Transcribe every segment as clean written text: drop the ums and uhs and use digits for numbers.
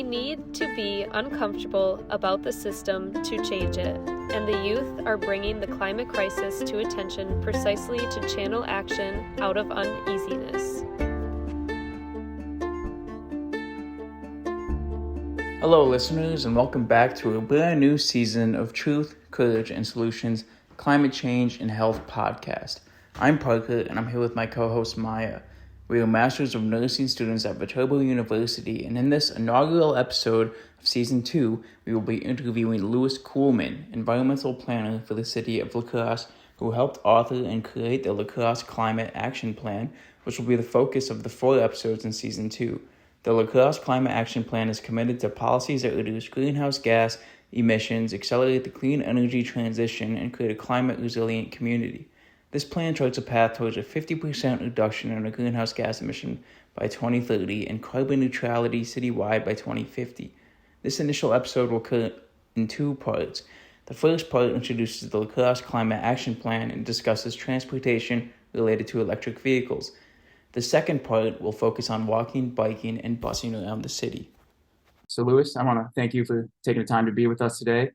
We need to be uncomfortable about the system to change it, and the youth are bringing the climate crisis to attention precisely to channel action out of uneasiness. Hello, listeners, and welcome back to a brand new season of Truth, Courage, and Solutions Climate Change and Health podcast. I'm Parker, and I'm here with my co-host Maya. We are Masters of Nursing students at Viterbo University, and in this inaugural episode of Season 2, we will be interviewing Lewis Kuhlman, environmental planner for the City of La Crosse, who helped author and create the La Crosse Climate Action Plan, which will be the focus of the 4 episodes in Season 2. The La Crosse Climate Action Plan is committed to policies that reduce greenhouse gas emissions, accelerate the clean energy transition, and create a climate-resilient community. This plan charts a path towards a 50% reduction in our greenhouse gas emission by 2030 and carbon neutrality citywide by 2050. This initial episode will occur in 2 parts. The first part introduces the La Crosse Climate Action Plan and discusses transportation related to electric vehicles. The second part will focus on walking, biking, and busing around the city. So, Lewis, I want to thank you for taking the time to be with us today.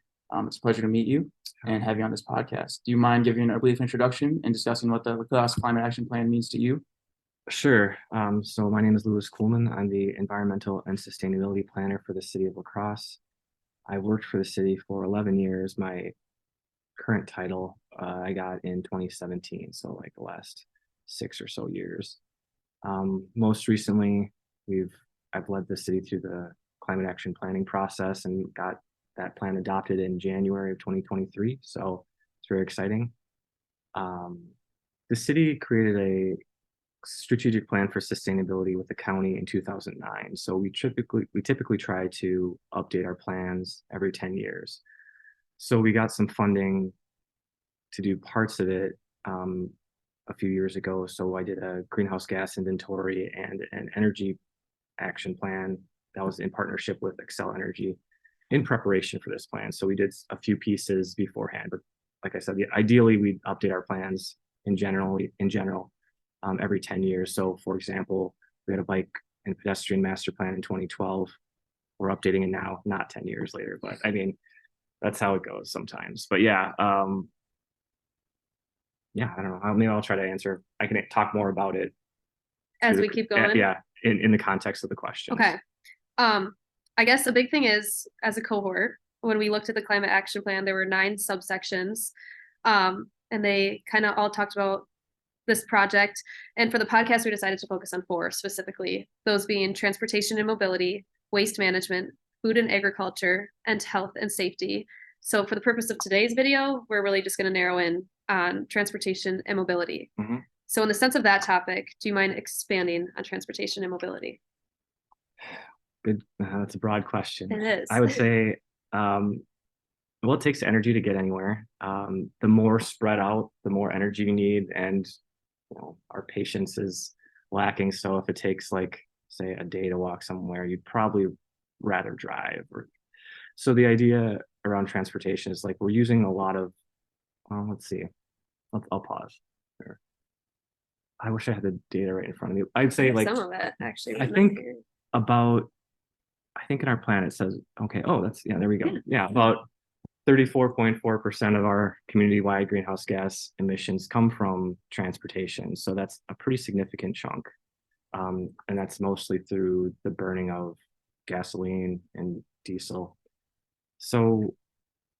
It's a pleasure to meet you and have you on this podcast. Do you mind giving a brief introduction and discussing what the La Crosse Climate Action Plan means to you? Sure. So my name is Lewis Kuhlman. I'm the Environmental and Sustainability Planner for the City of La Crosse. I worked for the city for 11 years. My current title I got in 2017, so like the last 6 or so years. Most recently, I've led the city through the climate action planning process and got that plan adopted in January of 2023. So it's very exciting. The city created a strategic plan for sustainability with the county in 2009. So we typically try to update our plans every 10 years. So we got some funding to do parts of it a few years ago. So I did a greenhouse gas inventory and an energy action plan that was in partnership with Xcel Energy in preparation for this plan. So we did a few pieces beforehand, but like I said, ideally we update our plans in general every 10 years. So for example, we had a bike and pedestrian master plan in 2012. We're updating it now, not 10 years later, but I mean, that's how it goes sometimes. But yeah, I don't know. Maybe I'll try to answer. I can talk more about it as we keep going. Yeah, in the context of the question. Okay. I guess a big thing is, as a cohort, when we looked at the climate action plan, there were 9 subsections, and they kind of all talked about this project. And for the podcast, we decided to focus on 4 specifically, those being transportation and mobility, waste management, food and agriculture, and health and safety. So for the purpose of today's video, we're really just going to narrow in on transportation and mobility. Mm-hmm. So in the sense of that topic, do you mind expanding on transportation and mobility? Good. That's a broad question. It is. I would say, it takes energy to get anywhere. The more spread out, the more energy you need, and our patience is lacking. So if it takes, like, say, a day to walk somewhere, you'd probably rather drive. So the idea around transportation is like we're using a lot of. Let's see. I'll pause. I wish I had the data right in front of me. I'd say like some of it actually. I think in our plan it says, okay, there we go. Yeah, about 34.4% of our community-wide greenhouse gas emissions come from transportation. So that's a pretty significant chunk. And that's mostly through the burning of gasoline and diesel. So,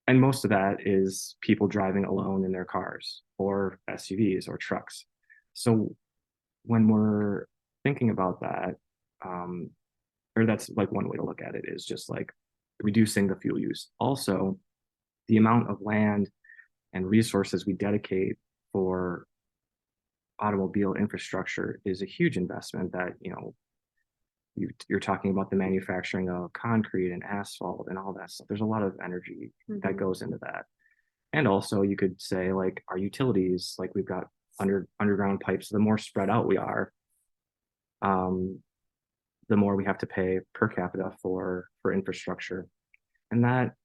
and most of that is people driving alone in their cars or SUVs or trucks. So when we're thinking about that, or that's like one way to look at it, is just like reducing the fuel use. Also, the amount of land and resources we dedicate for automobile infrastructure is a huge investment that, you're talking about the manufacturing of concrete and asphalt and all that stuff. There's a lot of energy that goes into that. And also you could say, like, our utilities, like we've got underground pipes. The more spread out we are, the more we have to pay per capita for infrastructure. And that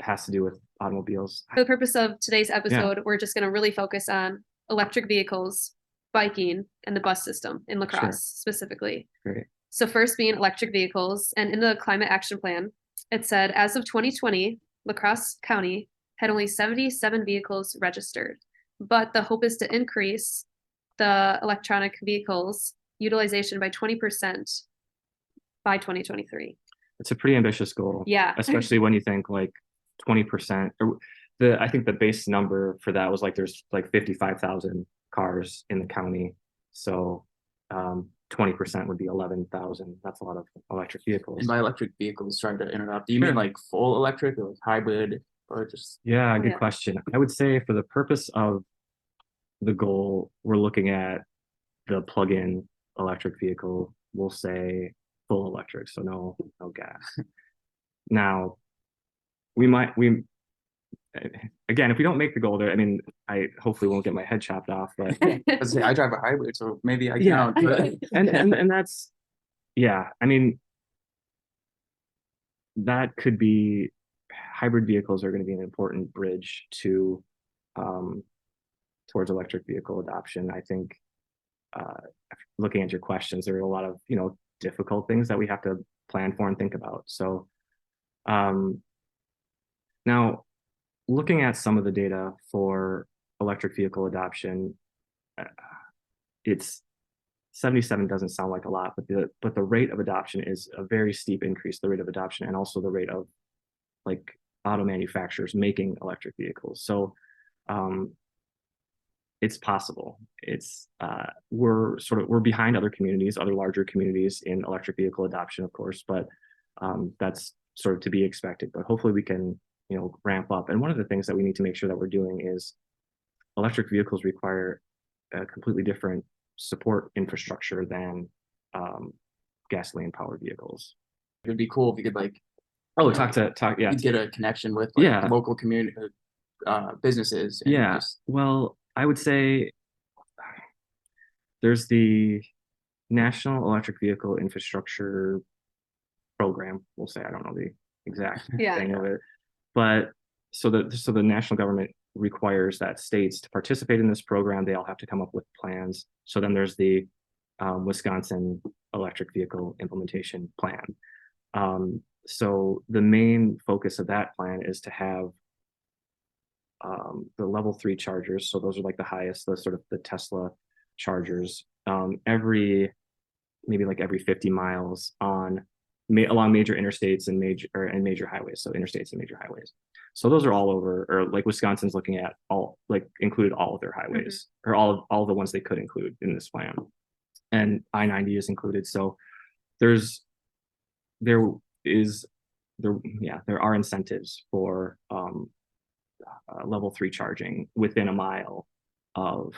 has to do with automobiles. For the purpose of today's episode, we're just going to really focus on electric vehicles, biking, and the bus system in La Crosse specifically. Great. So first being electric vehicles, and in the climate action plan, it said as of 2020, La Crosse County had only 77 vehicles registered, but the hope is to increase the electronic vehicles utilization by 20% by 2023. It's a pretty ambitious goal. Yeah. Especially when you think like 20%. I think the base number for that was like there's like 55,000 cars in the county. So 20% would be 11,000. That's a lot of electric vehicles. And by electric vehicles, sorry to interrupt, do you mean like full electric or like hybrid or just? Yeah, good question. I would say for the purpose of the goal, we're looking at the plug-in electric vehicle. We'll say full electric, so no gas. Now, again, if we don't make the goal there, I mean, I hopefully won't get my head chopped off, but I drive a hybrid, so maybe I yeah, count. But... and that's, yeah, I mean, that could be, hybrid vehicles are going to be an important bridge to towards electric vehicle adoption. I think looking at your questions, there are a lot of difficult things that we have to plan for and think about. So now looking at some of the data for electric vehicle adoption, it's 77 doesn't sound like a lot, but the rate of adoption is a very steep increase, the rate of adoption, and also the rate of like auto manufacturers making electric vehicles. So it's possible. It's we're behind other communities, other larger communities in electric vehicle adoption, of course, but that's sort of to be expected. But hopefully we can ramp up. And one of the things that we need to make sure that we're doing is electric vehicles require a completely different support infrastructure than gasoline powered vehicles. It'd be cool if you could like yeah, get a connection with like local community businesses. Yeah, well, I would say there's the National Electric Vehicle Infrastructure Program. We'll say, I don't know the exact thing of it, but so the national government requires that states to participate in this program. They all have to come up with plans. So then there's the Wisconsin Electric Vehicle Implementation Plan. So the main focus of that plan is to have the level 3 chargers. So those are like the highest, the sort of the Tesla chargers, every 50 miles along major interstates and major highways. So interstates and major highways. So those are all over, or like Wisconsin's looking at included all of their highways, or all the ones they could include in this plan. And I-90 is included. So there are incentives for level 3 charging within a mile of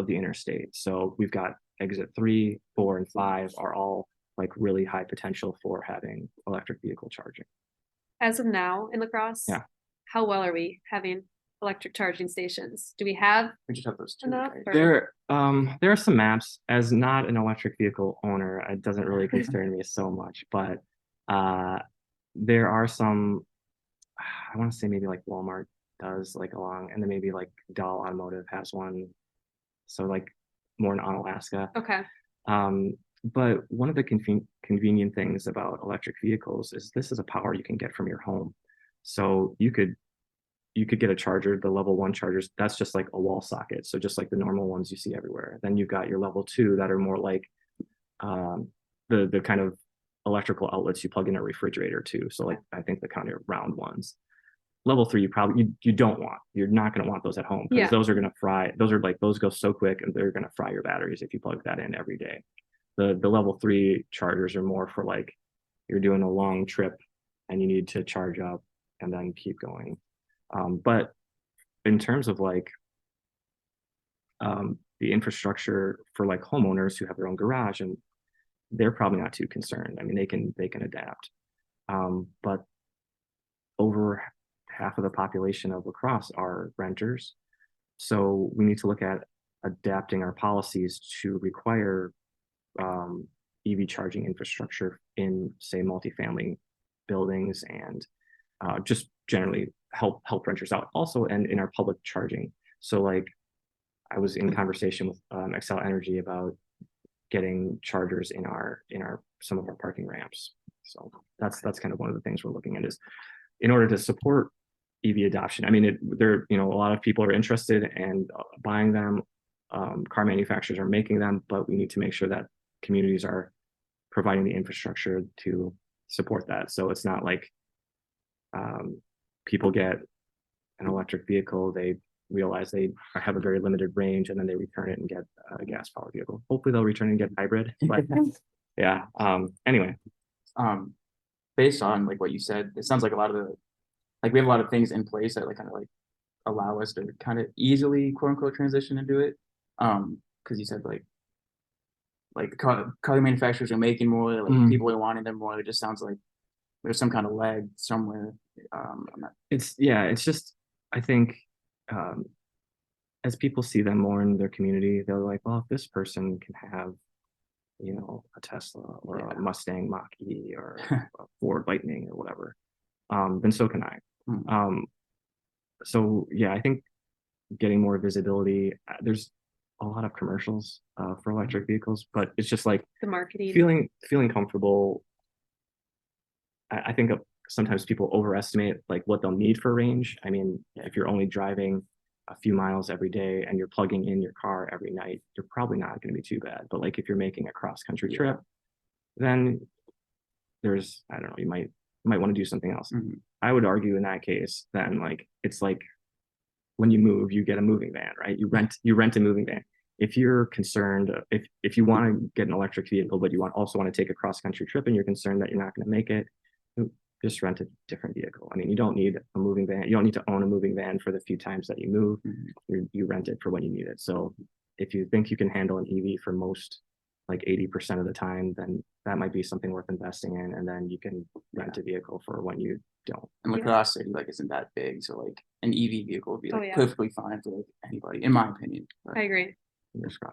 the interstate. So we've got exit 3, 4, and 5 are all like really high potential for having electric vehicle charging. As of now in La Crosse, how well are we having electric charging stations? We just have those 2. Enough, right? There are some maps. As not an electric vehicle owner, it doesn't really concern me so much, but there are some, I want to say maybe like Walmart does like along, and then maybe like Dahl Automotive has one. So like more in Alaska. Okay. But one of the convenient things about electric vehicles is this is a power you can get from your home. So you could get a charger, the level 1 chargers, that's just like a wall socket. So just like the normal ones you see everywhere. Then you've got your level 2 that are more like the kind of electrical outlets you plug in a refrigerator to. So like I think the kind of round ones. Level 3, you're not going to want those at home, because those are going to fry. Those go so quick, and they're going to fry your batteries if you plug that in every day. The level 3 chargers are more for like you're doing a long trip and you need to charge up and then keep going. But in terms of like the infrastructure for like homeowners who have their own garage, and they're probably not too concerned. I mean, they can adapt. But over half of the population of La Crosse are renters. So we need to look at adapting our policies to require EV charging infrastructure in, say, multifamily buildings, and just generally help renters out also, and in our public charging. So like I was in conversation with Xcel Energy about getting chargers in our some of our parking ramps. So that's kind of one of the things we're looking at, is in order to support EV adoption. I mean, a lot of people are interested in buying them. Car manufacturers are making them, but we need to make sure that communities are providing the infrastructure to support that. So it's not like people get an electric vehicle, they realize they have a very limited range, and then they return it and get a gas powered vehicle. Hopefully they'll return and get hybrid. But yeah. Anyway. Based on like what you said, it sounds like a lot of the, like we have a lot of things in place that like kind of like allow us to kind of easily quote unquote transition into it. Because you said like the car manufacturers are making more, like people are wanting them more. It just sounds like there's some kind of lag somewhere. It's just, I think as people see them more in their community, they're like, well, if this person can have, you know, a Tesla or a Mustang Mach-E or a Ford Lightning or whatever, then so can I. So yeah, I think getting more visibility, there's a lot of commercials for electric vehicles, but it's just like the marketing, feeling comfortable. I think sometimes people overestimate like what they'll need for range. I mean, if you're only driving a few miles every day and you're plugging in your car every night, you're probably not going to be too bad. But like if you're making a cross country trip, then there's, I don't know, you might want to do something else. I would argue in that case, then like it's like when you move, you get a moving van, right? You rent a moving van. If you're concerned, if you want to get an electric vehicle, but you also want to take a cross country trip and you're concerned that you're not going to make it, just rent a different vehicle. I mean, you don't need a moving van. You don't need to own a moving van for the few times that you move. You rent it for when you need it. So if you think you can handle an EV for most, like 80% of the time, then that might be something worth investing in. And then you can rent a vehicle for when you don't. And La Crosse City like isn't that big, so like an EV vehicle would be like perfectly fine for like anybody, in my opinion. I agree.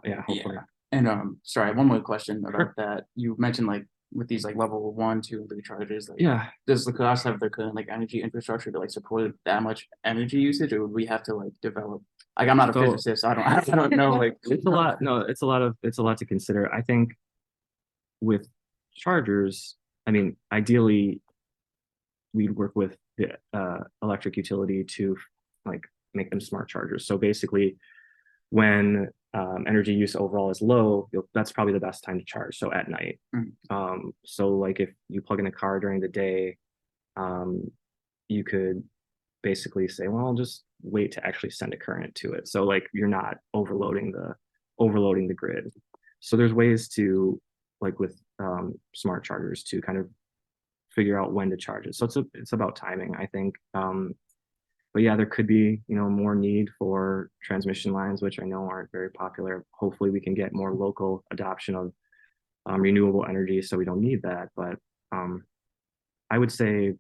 Yeah, hopefully. And sorry, one more question about that. You mentioned like with these like level 1, 2, and 3 chargers, like does La Crosse have their current like energy infrastructure to like support that much energy usage, or would we have to like develop, like I'm not a physicist, so I don't know, like it's a lot. No, it's a lot to consider. I think with chargers, I mean, ideally we'd work with the electric utility to like make them smart chargers. So basically when energy use overall is low, that's probably the best time to charge. So at night. So like if you plug in a car during the day, you could basically say, well, I'll just wait to actually send a current to it. So like you're not overloading the grid. So there's ways to, like with smart chargers, to kind of figure out when to charge it. So it's about timing, I think. But yeah, there could be, you know, more need for transmission lines, which I know aren't very popular. Hopefully we can get more local adoption of renewable energy, so we don't need that. But I would say,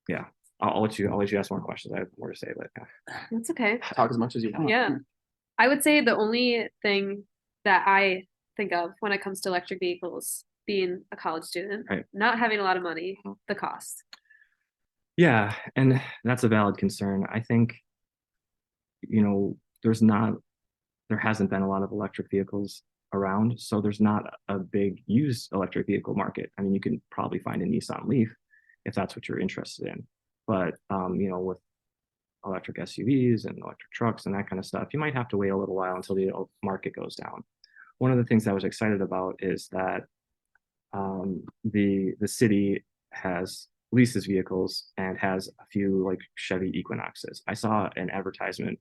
yeah, I'll let you ask more questions. I have more to say, but that's okay. Talk as much as you want. Yeah, I would say the only thing that I think of when it comes to electric vehicles, being a college student, not having a lot of money, the cost. Yeah, and that's a valid concern. I think, you know, there hasn't been a lot of electric vehicles around, so there's not a big used electric vehicle market. I mean, you can probably find a Nissan Leaf if that's what you're interested in. But, you know, with electric SUVs and electric trucks and that kind of stuff, you might have to wait a little while until the market goes down. One of the things I was excited about is that the city leases vehicles and has a few like Chevy Equinoxes. I saw an advertisement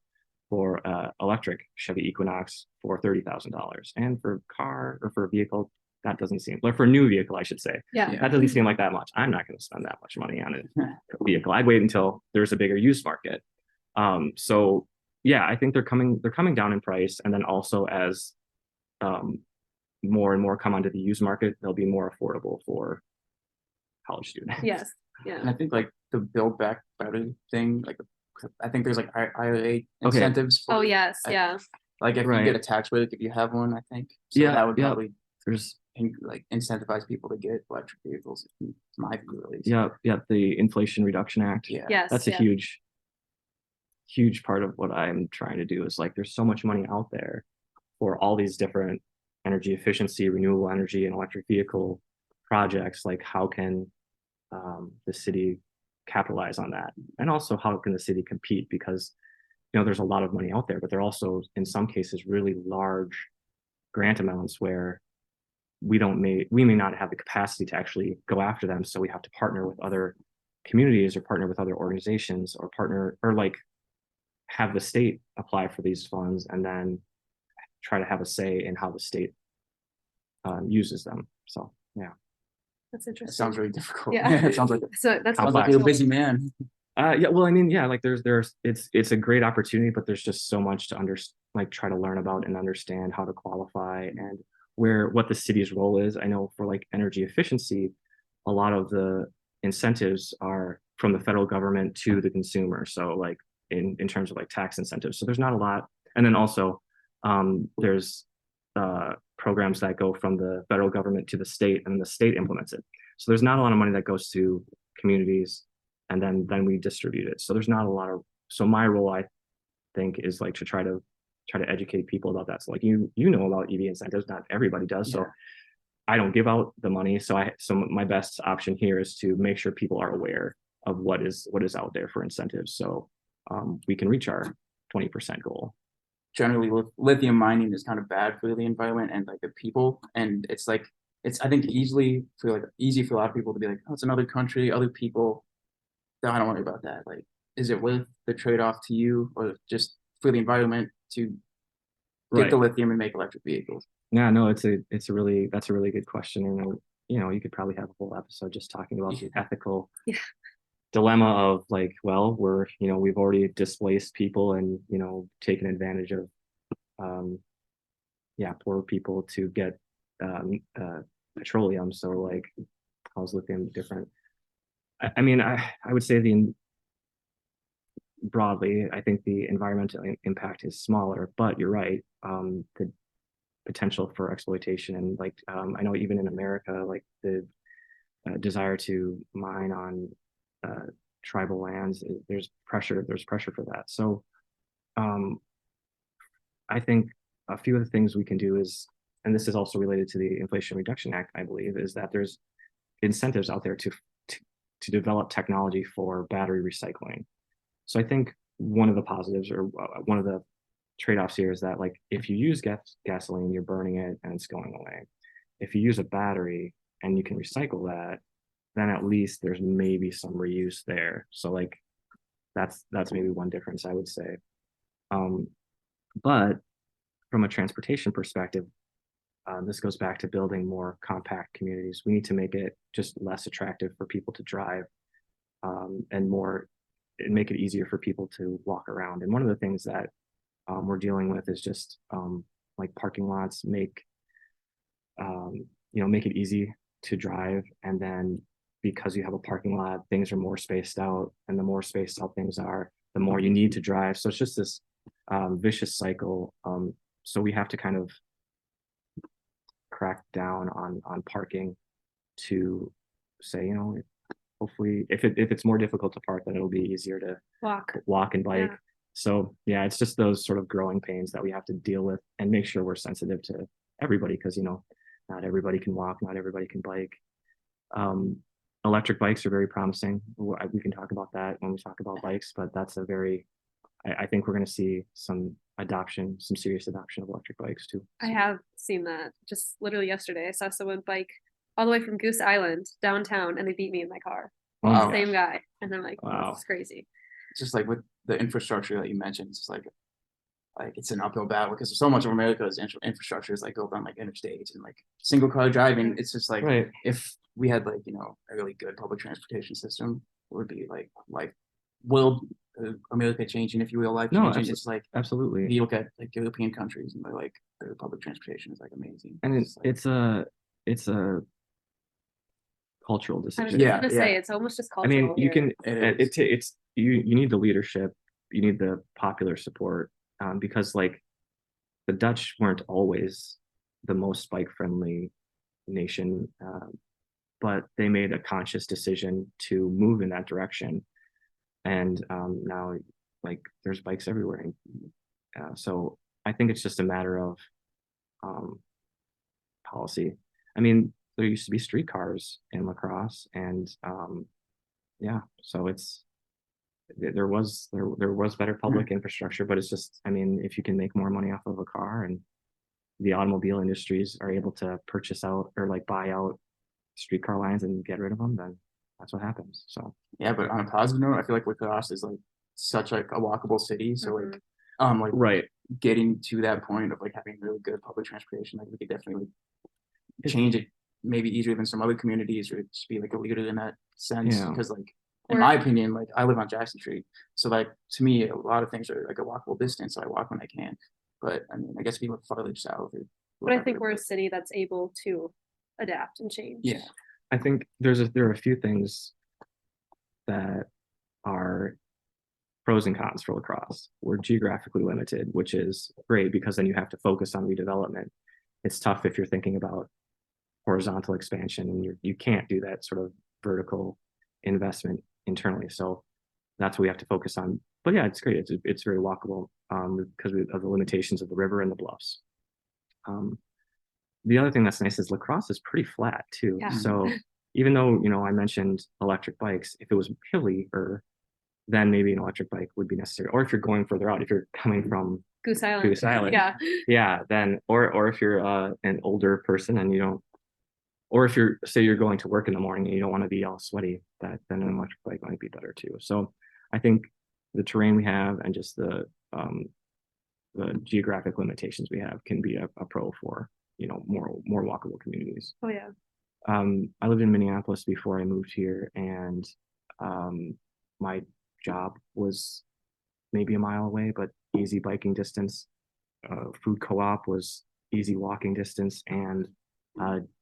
for electric Chevy Equinox for $30,000, and for a vehicle, that doesn't seem, like for a new vehicle, I should say, that doesn't seem like that much. I'm not going to spend that much money on a vehicle. I'd wait until there's a bigger used market. So yeah, I think they're coming down in price, and then also as more and more come onto the used market, they'll be more affordable for college students. Yes. Yeah. And I think like the Build Back Better thing, like I think there's like IRA incentives. For, yeah. Like if you get a tax break, if you have one, I think. So that would probably like incentivize people to get electric vehicles, in my view at least. Yeah. The Inflation Reduction Act. Yes. That's a huge part of what I'm trying to do, is like there's so much money out there for all these different energy efficiency, renewable energy, and electric vehicle projects, like how can the city capitalize on that? And also how can the city compete? Because, there's a lot of money out there, but there are also, in some cases, really large grant amounts where we may not have the capacity to actually go after them. So we have to partner with other communities or partner with other organizations or partner or like have the state apply for these funds and then try to have a say in how the state uses them. So yeah. That's It interesting. sounds really difficult. Yeah. It sounds like So that's Sounds like you're a busy man. yeah, well, I mean, yeah, like there's it's a great opportunity, but there's just so much to try to learn about and understand how to qualify and what the city's role is. I know for like energy efficiency, a lot of the incentives are from the federal government to the consumer. So like in terms of like tax incentives. So there's not a lot. And then also there's programs that go from the federal government to the state and the state implements it. So there's not a lot of money that goes to communities and then we distribute it. So there's not a lot of, so my role, I think, is like to try to educate people about that. So like you know about EV incentives, not everybody does. So I don't give out the money. So my best option here is to make sure people are aware of what is out there for incentives. So we can reach our 20% goal. Generally, lithium mining is kind of bad for the environment and like the people. And it's like, I think easy for a lot of people to be like, oh, it's another country, other people. No, I don't worry about that. Like, is it worth the trade-off to you or just for the environment to get the lithium and make electric vehicles? Yeah, no, that's a really good question. And you could probably have a whole episode just talking about the ethical dilemma of like, well, we've already displaced people and taken advantage of poor people to get petroleum. So like, how's lithium different? I mean, I would say broadly, I think the environmental impact is smaller, but you're right. The potential for exploitation and like, I know even in America, like the desire to mine on tribal lands, there's pressure for that. So I think a few of the things we can do is, and this is also related to the Inflation Reduction Act, I believe, is that there's incentives out there to develop technology for battery recycling. So I think one of the positives or one of the trade-offs here is that like if you use gasoline, you're burning it and it's going away. If you use a battery and you can recycle that, then at least there's maybe some reuse there. So like that's maybe one difference I would say. But from a transportation perspective, this goes back to building more compact communities. We need to make it just less attractive for people to drive and make it easier for people to walk around. And one of the things that we're dealing with is just like parking lots make it easy to drive. And then because you have a parking lot, things are more spaced out, and the more spaced out things are, the more you need to drive. So it's just this vicious cycle. So we have to kind of crack down on parking to say, hopefully if it's more difficult to park, then it'll be easier to walk and bike. So yeah, it's just those sort of growing pains that we have to deal with and make sure we're sensitive to everybody, because not everybody can walk, not everybody can bike. Electric bikes are very promising. We can talk about that when we talk about bikes, but that's I think we're going to see some serious adoption of electric bikes too. I have seen that just literally yesterday. I saw someone bike all the way from Goose Island downtown and they beat me in my car. Wow. Same guy. And I'm like, wow, this is crazy. It's just like with the infrastructure that you mentioned, it's just like it's an uphill battle because so much of America's infrastructure is like built on like interstates and like single car driving. It's just like if we had like a really good public transportation system, it would be like world America changing, if you will, life changing. It's like absolutely. You look at like European countries and they're like their public transportation is like amazing. And it's a cultural decision. I was just gonna say it's almost just cultural. I mean, you can you need the leadership, you need the popular support, because like the Dutch weren't always the most bike friendly nation, but they made a conscious decision to move in that direction, and now like there's bikes everywhere. So I think it's just a matter of policy. I mean, there used to be streetcars in La Crosse, and yeah, so there was better public infrastructure, but it's just, I mean, if you can make more money off of a car, and the automobile industries are able to purchase out or like buy out streetcar lines and get rid of them, then that's what happens. So Yeah, but on a positive note, I feel like La Crosse is like such like a walkable city. So like right, getting to that point of like having really good public transportation, like we could definitely change it maybe easier than some other communities, or just be like a leader in that sense. Yeah. Because like in my opinion, like I live on Jackson Street, so like to me a lot of things are like a walkable distance, so I walk when I can. But I mean, I guess if you live farther south or But I think whatever, we're a city that's able to adapt and change. Yeah, I think there are a few things that are pros and cons for La Crosse. We're geographically limited, which is great because then you have to focus on redevelopment. It's tough if you're thinking about horizontal expansion, and you can't do that sort of vertical investment internally. So that's what we have to focus on. But yeah, it's great. It's very walkable because of the limitations of the river and the bluffs. The other thing that's nice is La Crosse is pretty flat too. Yeah. So even though, I mentioned electric bikes, if it was hillier, then maybe an electric bike would be necessary. Or if you're going further out, if you're coming from Goose Island. Goose Island, Yeah. then or if you're an older person and you don't, or if you're going to work in the morning and you don't want to be all sweaty, then an electric bike might be better too. So I think the terrain we have and just the geographic limitations we have can be a pro for more walkable communities. Oh yeah. I lived in Minneapolis before I moved here, and my job was maybe a mile away, but easy biking distance. Food co-op was easy walking distance, and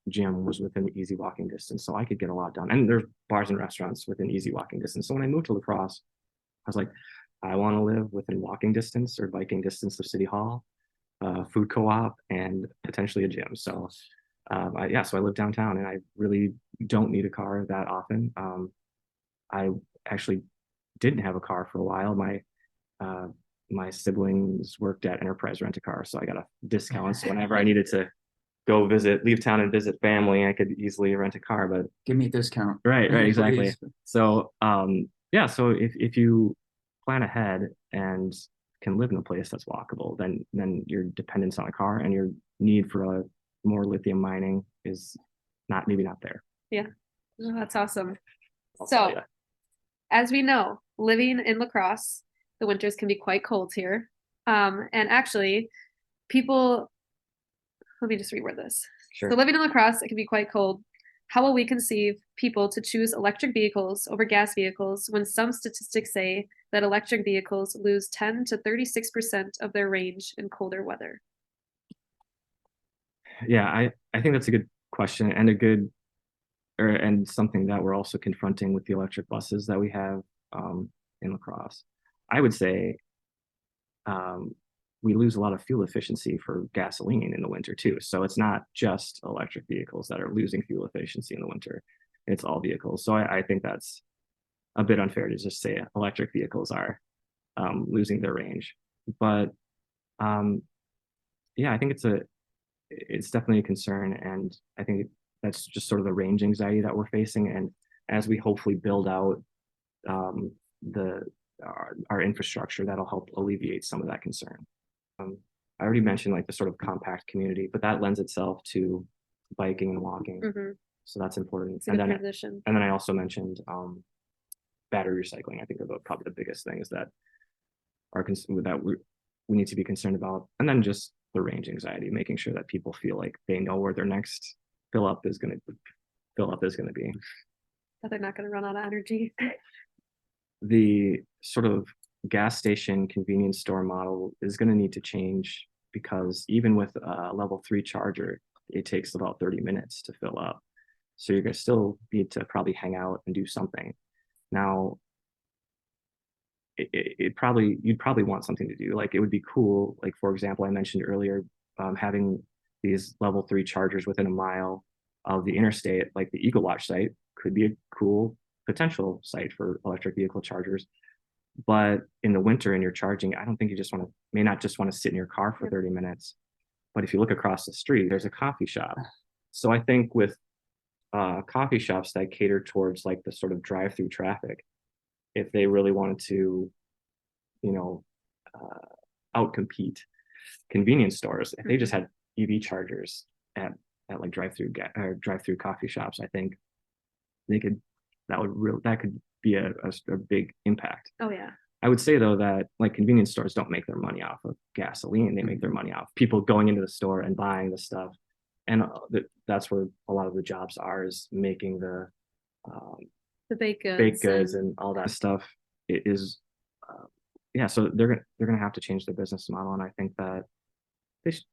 gym was within easy walking distance, so I could get a lot done. And there's bars and restaurants within easy walking distance. So when I moved to La Crosse, I was like, I want to live within walking distance or biking distance of City Hall, food co-op, and potentially a gym. So so I live downtown, and I really don't need a car that often. I actually didn't have a car for a while. My siblings worked at Enterprise Rent-A-Car, so I got a discount. So whenever I needed to leave town and visit family, I could easily rent a car. But give me a discount. Right, exactly. So so if you plan ahead and can live in a place that's walkable, then your dependence on a car and your need for a more lithium mining is maybe not there. Yeah. Oh, that's awesome. So as we know, living in La Crosse, the winters can be quite cold here. And actually, let me just reword this. Sure. So living in La Crosse, it can be quite cold. How will we conceive people to choose electric vehicles over gas vehicles when some statistics say that electric vehicles lose 10 to 36% of their range in colder weather? Yeah, I think that's a good question, and and something that we're also confronting with the electric buses that we have in La Crosse. I would say we lose a lot of fuel efficiency for gasoline in the winter too. So it's not just electric vehicles that are losing fuel efficiency in the winter. It's all vehicles. So I think that's a bit unfair to just say electric vehicles are losing their range. But yeah, I think it's definitely a concern. And I think that's just sort of the range anxiety that we're facing. And as we hopefully build out our infrastructure, that'll help alleviate some of that concern. I already mentioned like the sort of compact community, but that lends itself to biking and walking. Mm-hmm. So that's important. It's a good transition. And then I also mentioned battery recycling. I think are probably the biggest things that we need to be concerned about. And then just the range anxiety, making sure that people feel like they know where their next fill up is going to be. That they're not going to run out of energy. The sort of gas station convenience store model is going to need to change, because even with a level 3 charger, it takes about 30 minutes to fill up. So you're going to still need to probably hang out and do something. Now, you'd probably want something to do. Like it would be cool. Like, for example, I mentioned earlier, having these level 3 chargers within a mile of the interstate, like the Eagle Watch site could be a cool potential site for electric vehicle chargers. But in the winter and you're charging, I don't think you may not just want to sit in your car for 30 minutes. But if you look across the street, there's a coffee shop. So I think with coffee shops that cater towards like the sort of drive-through traffic, if they really wanted to, you know, outcompete convenience stores, if they just had EV chargers at like drive-through coffee shops, I think they could that could be a big impact. Oh yeah. I would say though that like convenience stores don't make their money off of gasoline; they make their money off people going into the store and buying the stuff, and that's where a lot of the jobs are, is making the baked goods and all that stuff. It is, yeah. So they're gonna have to change their business model, and I think that they should.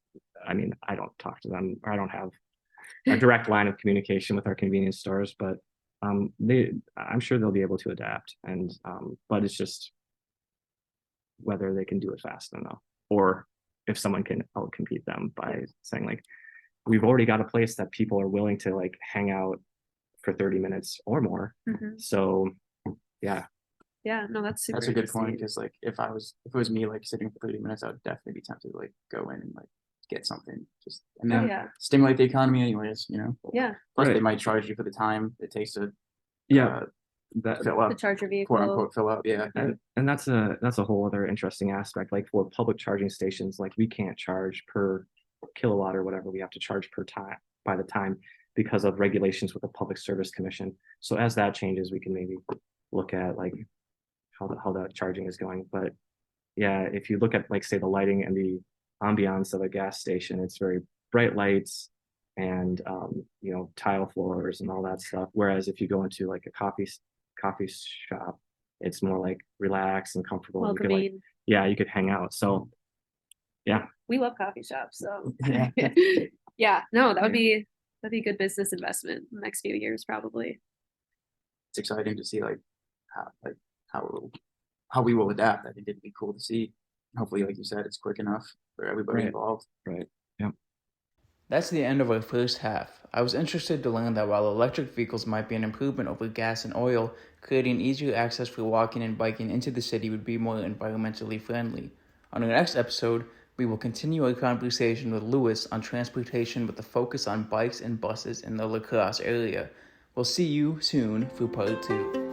I mean, I don't talk to them, or I don't have a direct line of communication with our convenience stores, but I'm sure they'll be able to adapt, and but it's just whether they can do it fast enough, or if someone can outcompete them by saying like, we've already got a place that people are willing to like hang out for 30 minutes or more. So yeah. Yeah, no, that's super That's a good point, because like if it was me like sitting for 30 minutes, I would definitely be tempted to like go in and like get something, just and then stimulate the economy anyways, you know. Yeah. Plus they might charge you for the time it takes to fill up, to charge your vehicle, quote unquote fill up. Yeah. And that's a whole other interesting aspect. Like for public charging stations, like we can't charge per kilowatt or whatever, we have to charge per time by the time, because of regulations with the Public Service Commission. So as that changes, we can maybe look at like how the charging is going. But yeah, if you look at like say the lighting and the ambiance of a gas station, it's very bright lights and you know, tile floors and all that stuff. Whereas if you go into like a coffee shop, it's more like relaxed and comfortable. welcoming. You could hang out. So yeah, we love coffee shops. So Yeah. yeah, no, that'd be a good business investment in the next few years, probably. It's exciting to see like how we will adapt. I think it'd be cool to see. Hopefully, like you said, it's quick enough for everybody involved. Right. Yeah. That's the end of our first half. I was interested to learn that while electric vehicles might be an improvement over gas and oil, creating easier access for walking and biking into the city would be more environmentally friendly. On our next episode, we will continue our conversation with Lewis on transportation with a focus on bikes and buses in the La Crosse area. We'll see you soon for part 2.